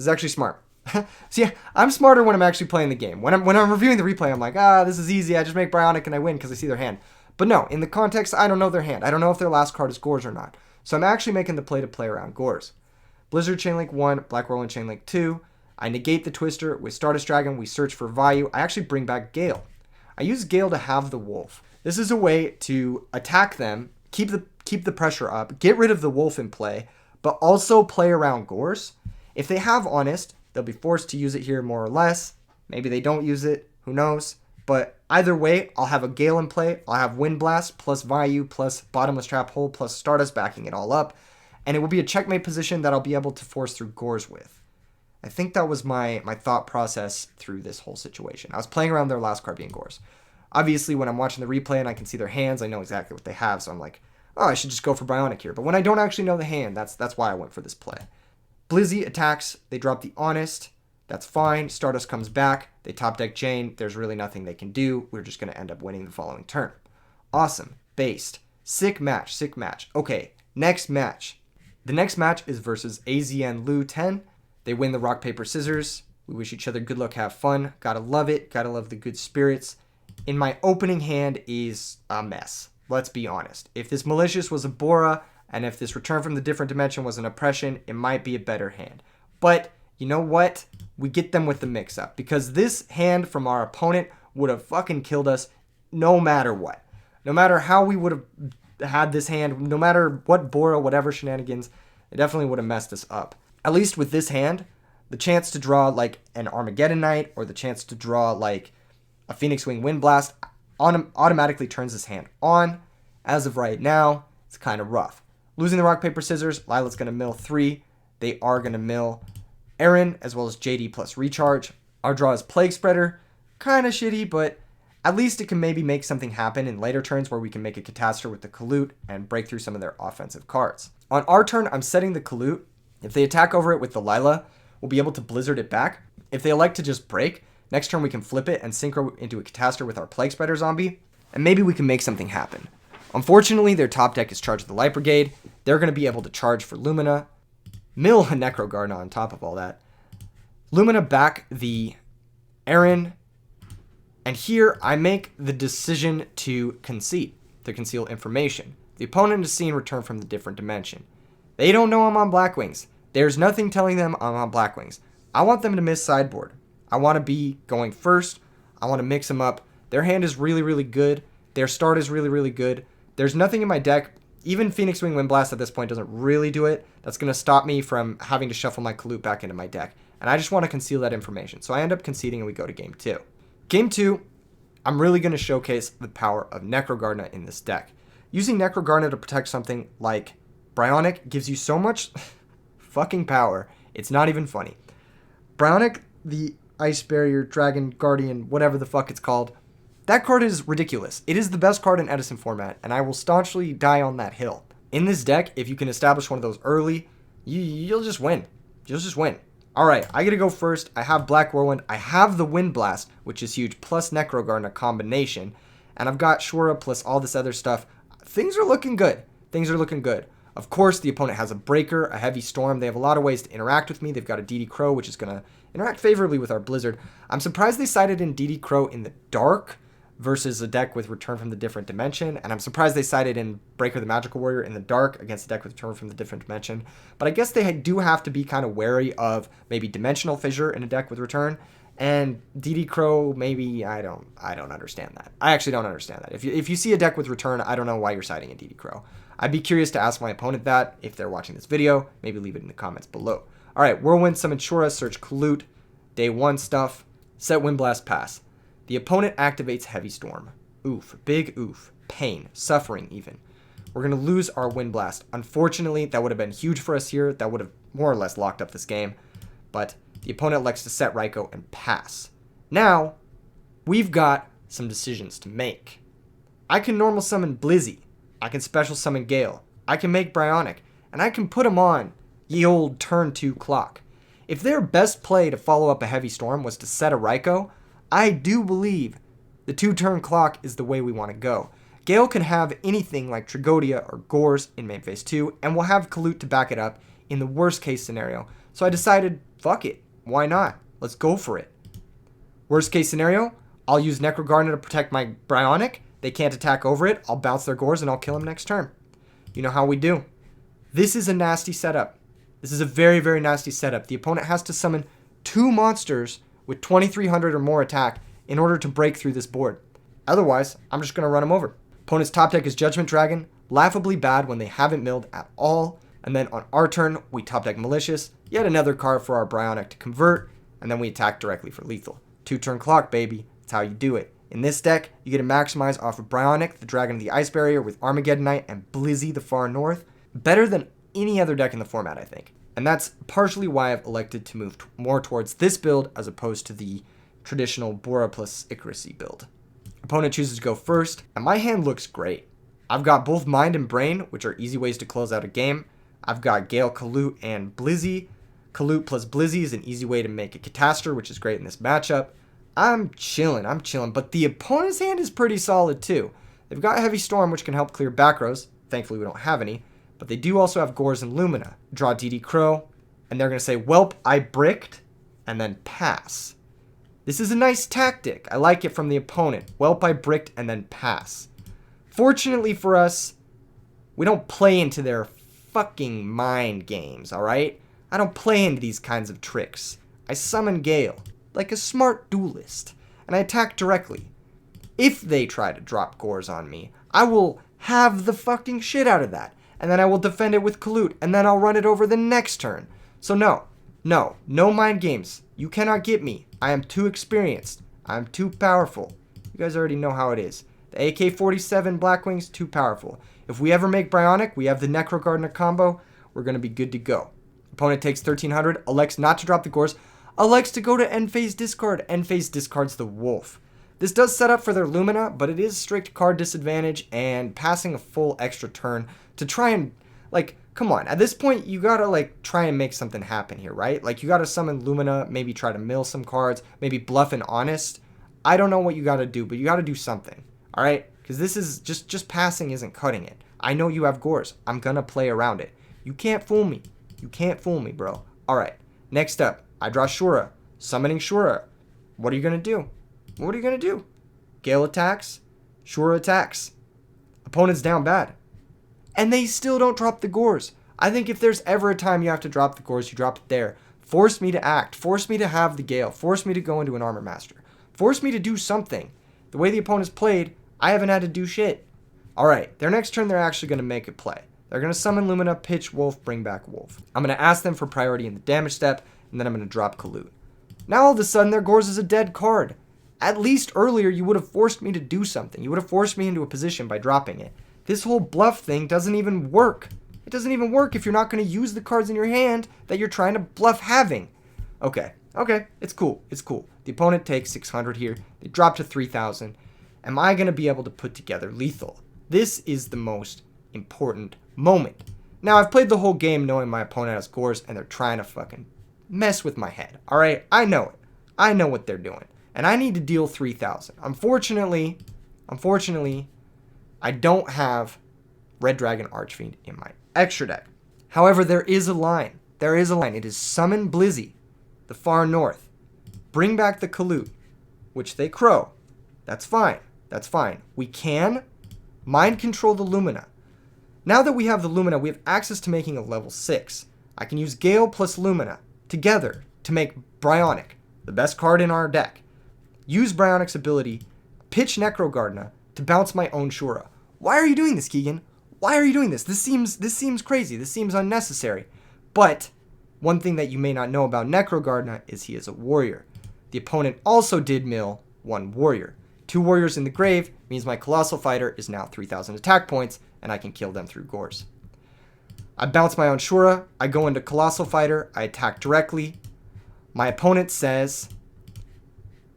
See, I'm smarter when I'm actually playing the game. When I'm reviewing the replay, I'm like, this is easy. I just make Bryonic and I win because I see their hand. But no, in the context, I don't know their hand. I don't know if their last card is Gorz or not. So I'm actually making the play to play around Gorz. Blizzard Chainlink 1, Black Whirlwind Chainlink 2. I negate the Twister. With Stardust Dragon, we search for value. I actually bring back Gale. I use Gale to have the Wolf. This is a way to attack them, keep the pressure up, get rid of the Wolf in play, but also play around Gorz. If they have Honest, They'll be forced to use it here more or less. Maybe they don't use it. Who knows? But either way, I'll have a Gale in play. I'll have Wind Blast plus Vayu plus Bottomless Trap Hole plus Stardust backing it all up. And it will be a checkmate position that I'll be able to force through Gores with. I think that was my thought process through this whole situation. I was playing around their last card being Gores. Obviously, when I'm watching the replay and I can see their hands, I know exactly what they have. So I'm like, oh, I should just go for Bionic here. But when I don't actually know the hand, that's why I went for this play. Blizzy attacks. They drop the Honest. That's fine. Stardust comes back. They top deck Jane. There's really nothing they can do. We're just going to end up winning the following turn. Awesome. Based. Sick match. Sick match. Okay, next match. The next match is versus AZN Lu 10. They win the rock, paper, scissors. We wish each other good luck, have fun. Gotta love it. Gotta love the good spirits. In my opening hand is a mess. Let's be honest. If this Malicious was a Bora, and if this Return from the Different Dimension was an Oppression, it might be a better hand. But you know what? We get them with the mix-up. Because this hand from our opponent would have fucking killed us no matter what. No matter how we would have had this hand, no matter what Bora, whatever shenanigans, it definitely would have messed us up. At least with this hand, the chance to draw like an Armageddon Knight or the chance to draw like a Phoenix Wing Wind Blast automatically turns this hand on. As of right now, it's kind of rough. Losing the rock, paper, scissors, Lila's going to mill 3. They are going to mill Aaron as well as JD plus recharge. Our draw is Plague Spreader. Kind of shitty, but at least it can maybe make something happen in later turns where we can make a Catastrophe with the Kalut and break through some of their offensive cards. On our turn, I'm setting the Kalut. If they attack over it with the Lila, we'll be able to Blizzard it back. If they elect to just break, next turn we can flip it and synchro into a Catastrophe with our Plague Spreader zombie, and maybe we can make something happen. Unfortunately, their top deck is Charge of the Light Brigade. They're going to be able to charge for Lumina, mill a Necro Garden on top of all that, Lumina back the Aaron, and here I make the decision to concede, to conceal information. The opponent is seen Return from the Different Dimension. They don't know I'm on Blackwings. There's nothing telling them I'm on Blackwings. I want them to miss sideboard. I want to be going first. I want to mix them up. Their hand is really, really good. Their start is really, really good. There's nothing in my deck. Even Phoenix Wing Wind Blast at this point doesn't really do it. That's going to stop me from having to shuffle my Kalut back into my deck. And I just want to conceal that information. So I end up conceding and we go to game 2. Game 2, I'm really going to showcase the power of Necro Gardener in this deck. Using Necro Gardener to protect something like Bryonic gives you so much fucking power. It's not even funny. Bryonic, the Ice Barrier, Dragon Guardian, whatever the fuck it's called, that card is ridiculous. It is the best card in Edison format, and I will staunchly die on that hill. In this deck, if you can establish one of those early, you'll just win. You'll just win. Alright, I gotta go first. I have Black Whirlwind. I have the Wind Blast, which is huge, plus Necro Gardener combination. And I've got Shura plus all this other stuff. Things are looking good. Things are looking good. Of course, the opponent has a Breaker, a Heavy Storm. They have a lot of ways to interact with me. They've got a DD Crow, which is going to interact favorably with our Blizzard. I'm surprised they sided in DD Crow in the dark versus a deck with Return from the Different Dimension. And I'm surprised they sided in Breaker the Magical Warrior in the dark against a deck with Return from the Different Dimension. But I guess they do have to be kind of wary of maybe Dimensional Fissure in a deck with Return. And DD Crow, maybe, I don't understand that. I actually don't understand that. If you see a deck with Return, I don't know why you're siding in DD Crow. I'd be curious to ask my opponent that if they're watching this video. Maybe leave it in the comments below. All right, Whirlwind, Summon Shura, search Kalut, day 1 stuff, set Wind Blast, pass. The opponent activates Heavy Storm. Oof, big oof, pain, suffering even. We're going to lose our Wind Blast. Unfortunately, that would have been huge for us here. That would have more or less locked up this game. But the opponent elects to set Raikou and pass. Now, we've got some decisions to make. I can normal summon Blizzy. I can special summon Gale. I can make Bryonic. And I can put him on ye old turn 2 clock. If their best play to follow up a Heavy Storm was to set a Raikou, I do believe the 2-turn clock is the way we want to go. Gale can have anything like Tragodia or Gores in main phase 2, and we'll have Kalut to back it up in the worst case scenario. So I decided, fuck it. Why not? Let's go for it. Worst case scenario, I'll use Necro Gardener to protect my Bryonic. They can't attack over it. I'll bounce their Gores and I'll kill them next turn. You know how we do. This is a nasty setup. This is a very, very nasty setup. The opponent has to summon 2 monsters with 2300 or more attack in order to break through this board. Otherwise, I'm just going to run them over. Opponent's top deck is Judgment Dragon, laughably bad when they haven't milled at all. And then on our turn, we top deck Malicious, yet another card for our Bryonic to convert, and then we attack directly for lethal. 2-turn clock, baby. That's how you do it. In this deck, you get to maximize off of Bryonic, the Dragon of the Ice Barrier, with Armageddonite and Blizzy, the Far North. Better than any other deck in the format, I think. And that's partially why I've elected to move more towards this build as opposed to the traditional Bora plus Icarus build. Opponent chooses to go first, and my hand looks great. I've got both Mind and Brain, which are easy ways to close out a game. I've got Gale, Kalut, and Blizzy. Kalut plus Blizzy is an easy way to make a Catastor, which is great in this matchup. I'm chilling, but the opponent's hand is pretty solid too. They've got Heavy Storm, which can help clear back rows. Thankfully, we don't have any. But they do also have Gores and Lumina. Draw DD Crow, and they're going to say, "Welp, I bricked," and then pass. This is a nice tactic. I like it from the opponent. Welp, I bricked, and then pass. Fortunately for us, we don't play into their fucking mind games, alright? I don't play into these kinds of tricks. I summon Gale, like a smart duelist, and I attack directly. If they try to drop Gores on me, I will have the fucking shit out of that, and then I will defend it with Kalut, and then I'll run it over the next turn. So no mind games. You cannot get me. I am too experienced. I am too powerful. You guys already know how it is. The AK-47 Blackwings, too powerful. If we ever make Bryonic, we have the Necro Gardener combo, we're going to be good to go. Opponent takes 1300, elects not to drop the Gores, elects to go to end phase discard. End phase discards the Wolf. This does set up for their Lumina, but it is strict card disadvantage and passing a full extra turn to try and, like, come on. At this point, you gotta, like, try and make something happen here, right? Like, you gotta summon Lumina, maybe try to mill some cards, maybe bluff an Honest. I don't know what you gotta do, but you gotta do something, all right? Because this is, just passing isn't cutting it. I know you have Gores. I'm gonna play around it. You can't fool me. You can't fool me, bro. All right, next up, I draw Shura. Summoning Shura. What are you gonna do? What are you going to do? Gale attacks. Shura attacks. Opponent's down bad. And they still don't drop the Gores. I think if there's ever a time you have to drop the Gores, you drop it there. Force me to act. Force me to have the Gale. Force me to go into an Armor Master. Force me to do something. The way the opponent's played, I haven't had to do shit. Alright, their next turn they're actually going to make a play. They're going to summon Lumina, pitch Wolf, bring back Wolf. I'm going to ask them for priority in the damage step, and then I'm going to drop Kalut. Now all of a sudden their Gores is a dead card. At least earlier, you would have forced me to do something. You would have forced me into a position by dropping it. This whole bluff thing doesn't even work. It doesn't even work if you're not going to use the cards in your hand that you're trying to bluff having. Okay, it's cool. The opponent takes 600 here. They drop to 3,000. Am I going to be able to put together lethal? This is the most important moment. Now, I've played the whole game knowing my opponent has Gores, and they're trying to fucking mess with my head. All right, I know it. I know what they're doing. And I need to deal 3,000. Unfortunately, I don't have Red Dragon Archfiend in my extra deck. However, there is a line. It is summon Blizzy, the Far North. Bring back the Kalut, which they crow. That's fine. We can mind control the Lumina. Now that we have the Lumina, we have access to making a level 6. I can use Gale plus Lumina together to make Bryonic, the best card in our deck. Use Bryonic's ability, pitch Necro Gardener to bounce my own Shura. Why are you doing this, Keegan? Why are you doing this? This seems crazy. This seems unnecessary. But one thing that you may not know about Necro Gardener is he is a warrior. The opponent also did mill one warrior. 2 warriors in the grave means my Colossal Fighter is now 3,000 attack points, and I can kill them through Gores. I bounce my own Shura. I go into Colossal Fighter. I attack directly. My opponent says,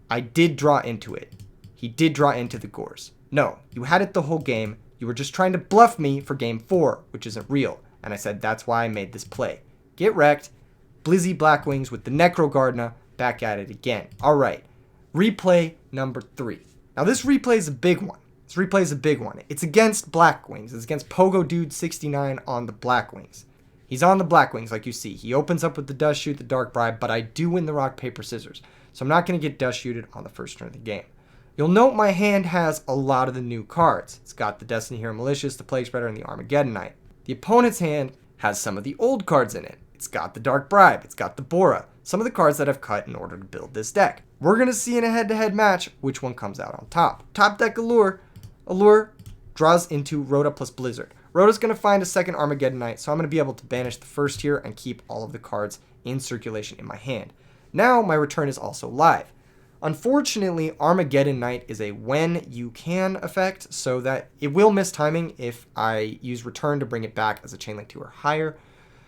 I did draw into it. He did draw into the Gores. No, you had it the whole game. You were just trying to bluff me for game 4, which isn't real. And I said, that's why I made this play. Get wrecked. Blizzy Blackwings with the Necro Gardener back at it again. All right. Replay number 3. Now this replay is a big one. It's against Blackwings. It's against Pogo Dude 69 on the Blackwings. He's on the Blackwings, like you see. He opens up with the Dust Shoot, the Dark Bribe, but I do win the Rock, Paper, Scissors. So I'm not going to get Dust Shooted on the first turn of the game. You'll note my hand has a lot of the new cards. It's got the Destiny Hero Malicious, the Plague Spreader, and the Armageddonite. The opponent's hand has some of the old cards in it. It's got the Dark Bribe. It's got the Bora. Some of the cards that I've cut in order to build this deck. We're going to see in a head-to-head match which one comes out on top. Top deck Allure. Allure draws into Rhoda plus Blizzard. Rhoda's going to find a second Armageddonite, so I'm going to be able to banish the first here and keep all of the cards in circulation in my hand. Now my return is also live. Unfortunately, Armageddonite is a when you can effect, so that it will miss timing if I use return to bring it back as a chain link 2 or higher.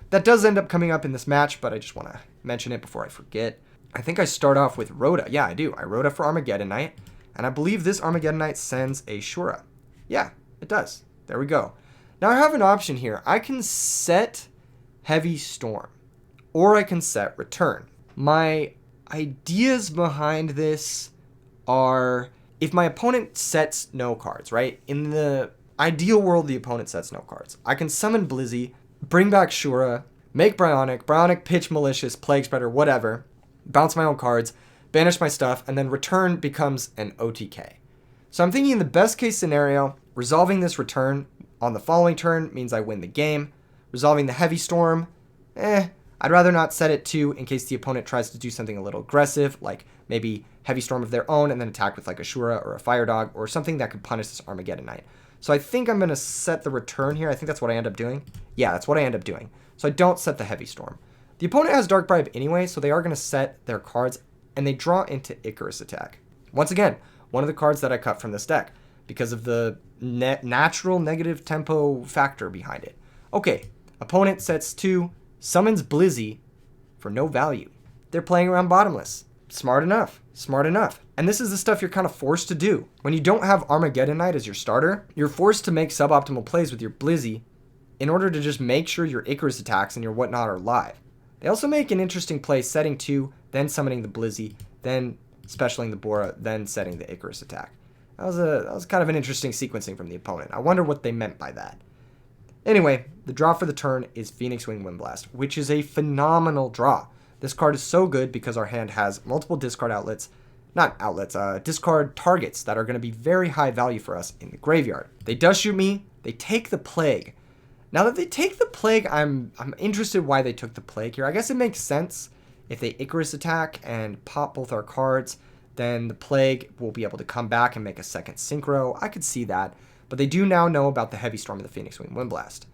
That does end up coming up in this match, but I just want to mention it before I forget. I think I start off with Rhoda. Yeah, I do. I Rhoda for Armageddonite, and I believe this Armageddonite sends a Shura. Yeah, it does. There we go. Now I have an option here. I can set Heavy Storm, or I can set Return. My ideas behind this are, if my opponent sets no cards, right? In the ideal world, the opponent sets no cards. I can summon Blizzy, bring back Shura, make Bryonic pitch Malicious, Plague Spreader, whatever, bounce my own cards, banish my stuff, and then Return becomes an OTK. So I'm thinking in the best case scenario, resolving this return on the following turn means I win the game. Resolving the Heavy Storm, I'd rather not set it to in case the opponent tries to do something a little aggressive, like maybe Heavy Storm of their own and then attack with like a Shura or a Fire Dog or something that could punish this Armageddonite. So I think I'm going to set the return here. I think that's what I end up doing. Yeah, that's what I end up doing. So I don't set the Heavy Storm. The opponent has Dark Bribe anyway, so they are going to set their cards and they draw into Icarus Attack. Once again, one of the cards that I cut from this deck because of the natural negative tempo factor behind it. Okay, opponent sets 2, summons Blizzy for no value. They're playing around bottomless. Smart enough. Smart enough. And this is the stuff you're kind of forced to do. When you don't have Armageddonite as your starter, you're forced to make suboptimal plays with your Blizzy in order to just make sure your Icarus attacks and your whatnot are live. They also make an interesting play setting 2, then summoning the Blizzy, then specialing the Bora, then setting the Icarus attack. That was kind of an interesting sequencing from the opponent. I wonder what they meant by that. Anyway, the draw for the turn is Phoenix Wing Windblast, which is a phenomenal draw. This card is so good because our hand has multiple discard discard targets that are going to be very high value for us in the graveyard. They does shoot me. They take the Plague. Now that they take the Plague, I'm interested why they took the Plague here. I guess it makes sense. If they Icarus attack and pop both our cards, then the Plague will be able to come back and make a second Synchro. I could see that. But they do now know about the Heavy Storm of the Phoenix Wing Windblast.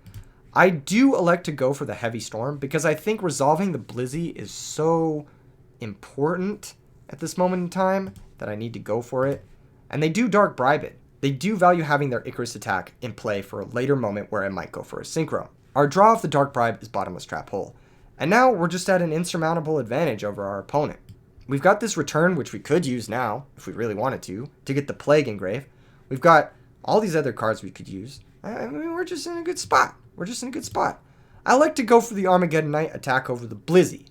I do elect to go for the Heavy Storm because I think resolving the Blizzy is so important at this moment in time that I need to go for it. And they do Dark Bribe it. They do value having their Icarus attack in play for a later moment where I might go for a Synchro. Our draw of the Dark Bribe is Bottomless Trap Hole. And now we're just at an insurmountable advantage over our opponent. We've got this return, which we could use now, if we really wanted to get the Plague engrave. We've got all these other cards we could use. I mean, we're just in a good spot. I like to go for the Armageddonite attack over the Blizzy.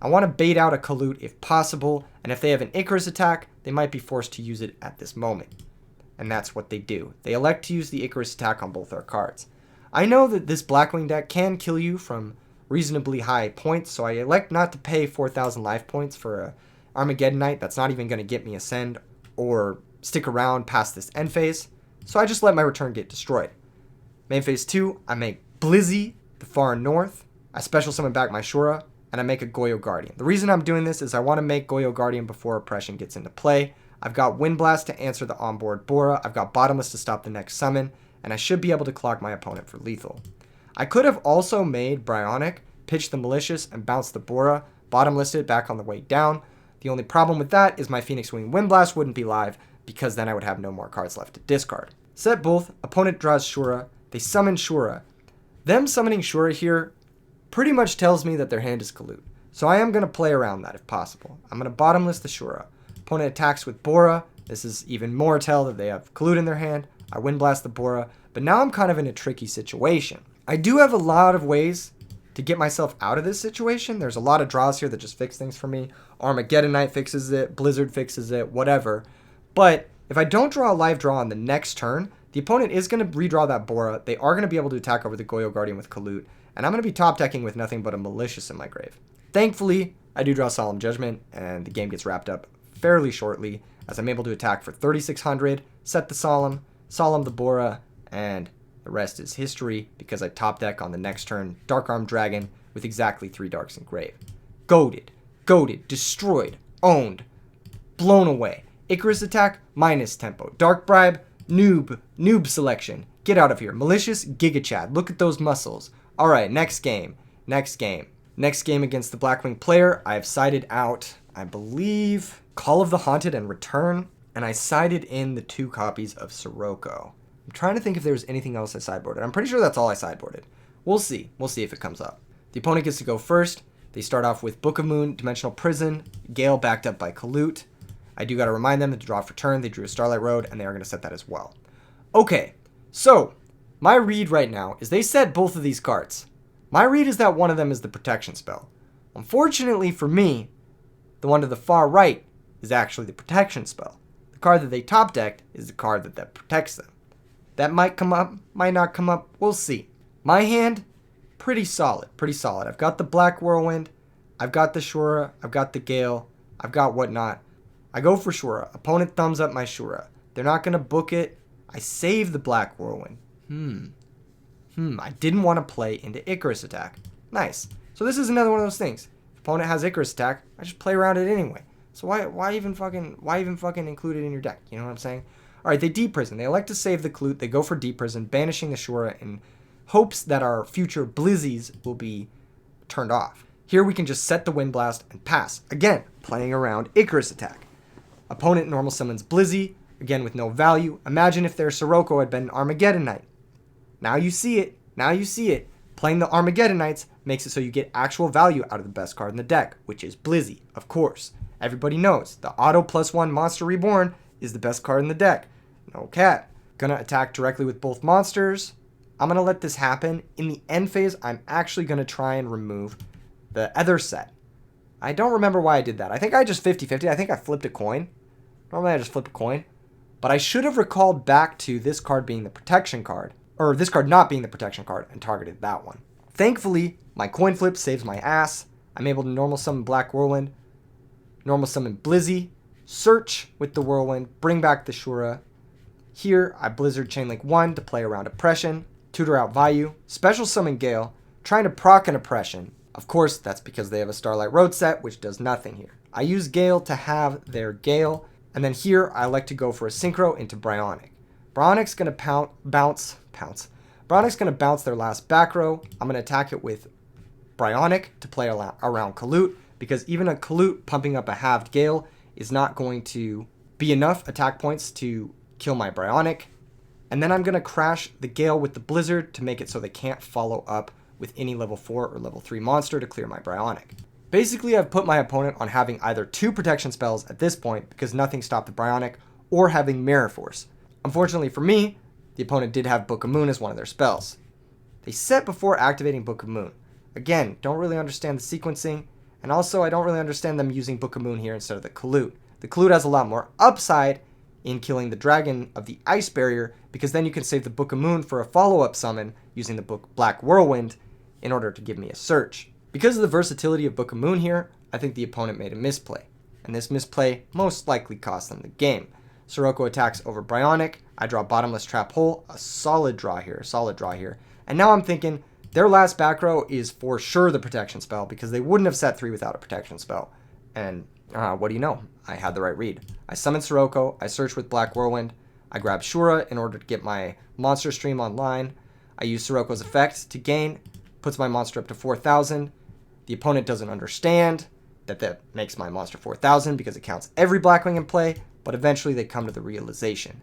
I want to bait out a Kalut if possible, and if they have an Icarus attack, they might be forced to use it at this moment. And that's what they do. They elect to use the Icarus attack on both our cards. I know that this Blackwing deck can kill you from reasonably high points, so I elect not to pay 4,000 life points for a Armageddonite that's not even going to get me a send or stick around past this end phase. So I just let my return get destroyed. Main phase 2, I make Blizzy, the Far North. I special summon back my Shura, and I make a Goyo Guardian. The reason I'm doing this is I want to make Goyo Guardian before Oppression gets into play. I've got Windblast to answer the onboard Bora. I've got Bottomless to stop the next summon, and I should be able to clock my opponent for lethal. I could have also made Bryonic, pitch the Malicious, and bounce the Bora, Bottomless it back on the way down. The only problem with that is my Phoenix Wing Windblast wouldn't be live, because then I would have no more cards left to discard. Set both, opponent draws Shura, they summon Shura. Them summoning Shura here pretty much tells me that their hand is Kalut. So I am going to play around that if possible. I'm going to Bottomless the Shura. Opponent attacks with Bora. This is even more tell that they have Kalut in their hand. I Windblast the Bora, but now I'm kind of in a tricky situation. I do have a lot of ways to get myself out of this situation. There's a lot of draws here that just fix things for me. Armageddonite fixes it, Blizzard fixes it, whatever. But if I don't draw a live draw on the next turn, the opponent is going to redraw that Bora. They are going to be able to attack over the Goyo Guardian with Kalut, and I'm going to be top decking with nothing but a Malicious in my grave. Thankfully, I do draw Solemn Judgment, and the game gets wrapped up fairly shortly, as I'm able to attack for 3,600, set the Solemn the Bora, and the rest is history, because I top deck on the next turn Dark Arm Dragon with exactly 3 Darks in grave. Goated, destroyed, owned, blown away. Icarus attack, minus tempo. Dark Bribe, Noob selection. Get out of here. Malicious Giga Chad. Look at those muscles. All right, next game. Next game against the Blackwing player. I have sided out, I believe, Call of the Haunted and Return, and I sided in the 2 copies of Sirocco. I'm trying to think if there was anything else I sideboarded. I'm pretty sure that's all I sideboarded. We'll see. We'll see if it comes up. The opponent gets to go first. They start off with Book of Moon, Dimensional Prison, Gale backed up by Kalut. I do got to remind them that to draw for turn, they drew a Starlight Road, and they are going to set that as well. Okay, so my read right now is they set both of these cards. My read is that one of them is the protection spell. Unfortunately for me, the one to the far right is actually the protection spell. The card that they top decked is the card that protects them. That might come up, might not come up, we'll see. My hand, pretty solid. I've got the Black Whirlwind, I've got the Shura, I've got the Gale, I've got whatnot. I go for Shura. Opponent thumbs up my Shura. They're not going to book it. I save the Black Whirlwind. I didn't want to play into Icarus attack. Nice. So this is another one of those things. If opponent has Icarus attack, I just play around it anyway. So why even fucking include it in your deck? You know what I'm saying? All right, they deep prison. They elect to save the Clute. They go for deep prison, banishing the Shura in hopes that our future Blizzies will be turned off. Here we can just set the Wind Blast and pass. Again, playing around Icarus attack. Opponent normal summons Blizzy, again with no value. Imagine if their Sirocco had been Armageddon Knight. Now you see it. Playing the Armageddon Knights makes it so you get actual value out of the best card in the deck, which is Blizzy, of course. Everybody knows the auto +1 Monster Reborn is the best card in the deck. No cat. Gonna attack directly with both monsters. I'm gonna let this happen. In the end phase, I'm actually gonna try and remove the Ether set. I don't remember why I did that. I think I just 50-50. I think I flipped a coin. Normally I just flip a coin. But I should have recalled back to this card being the protection card. Or this card not being the protection card and targeted that one. Thankfully, my coin flip saves my ass. I'm able to normal summon Black Whirlwind. Normal summon Blizzy. Search with the Whirlwind. Bring back the Shura. Here, I Blizzard Chainlink 1 to play around Oppression. Tutor out Vayu. Special summon Gale. Trying to proc an Oppression. Of course, that's because they have a Starlight Road set, which does nothing here. I use Gale to have their Gale. And then here, I like to go for a Synchro into Bryonic. Bryonic's going to bounce. Bryonic's going to bounce their last back row. I'm going to attack it with Bryonic to play around Kalut, because even a Kalut pumping up a halved Gale is not going to be enough attack points to kill my Bryonic. And then I'm going to crash the Gale with the Blizzard to make it so they can't follow up with any level 4 or level 3 monster to clear my Bryonic. Basically, I've put my opponent on having either 2 protection spells at this point because nothing stopped the Bryonic, or having Mirror Force. Unfortunately for me, the opponent did have Book of Moon as one of their spells. They set before activating Book of Moon. Again, don't really understand the sequencing, and also I don't really understand them using Book of Moon here instead of the Kalut. The Kalut has a lot more upside in killing the Dragon of the Ice Barrier, because then you can save the Book of Moon for a follow-up summon using the Black Whirlwind in order to give me a search. Because of the versatility of Book of Moon here, I think the opponent made a misplay, and this misplay most likely cost them the game. Sirocco attacks over Bryonic. I draw Bottomless Trap Hole, a solid draw here. And now I'm thinking their last back row is for sure the protection spell, because they wouldn't have set 3 without a protection spell. And what do you know? I had the right read. I summon Sirocco. I search with Black Whirlwind. I grab Shura in order to get my monster stream online. I use Sirocco's effect to gain. Puts my monster up to 4,000. The opponent doesn't understand that makes my monster 4,000 because it counts every Blackwing in play. But eventually they come to the realization.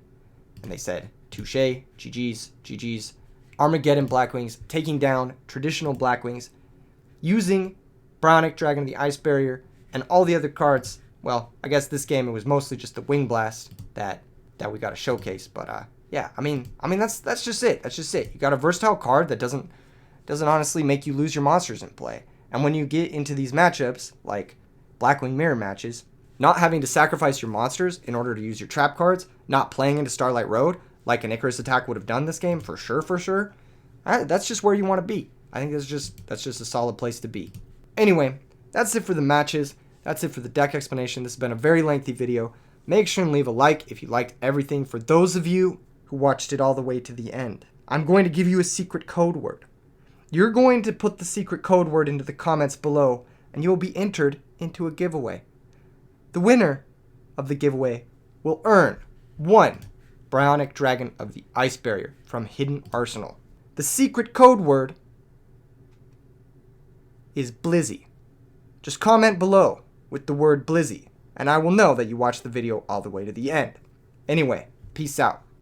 And they said, touche, GG's. Armageddon Blackwings taking down traditional Blackwings using Bryonic, Dragon of the Ice Barrier, and all the other cards. Well, I guess this game it was mostly just the Wing Blast that we got to showcase. But yeah, I mean that's just it. That's just it. You got a versatile card that doesn't honestly make you lose your monsters in play. And when you get into these matchups, like Blackwing Mirror matches, not having to sacrifice your monsters in order to use your trap cards, not playing into Starlight Road, like an Icarus attack would have done this game, for sure. That's just where you want to be. I think that's just a solid place to be. Anyway, that's it for the matches. That's it for the deck explanation. This has been a very lengthy video. Make sure and leave a like if you liked everything. For those of you who watched it all the way to the end, I'm going to give you a secret code word. You're going to put the secret code word into the comments below, and you will be entered into a giveaway. The winner of the giveaway will earn 1 Bionic Dragon of the Ice Barrier from Hidden Arsenal. The secret code word is Blizzy. Just comment below with the word Blizzy, and I will know that you watched the video all the way to the end. Anyway, peace out.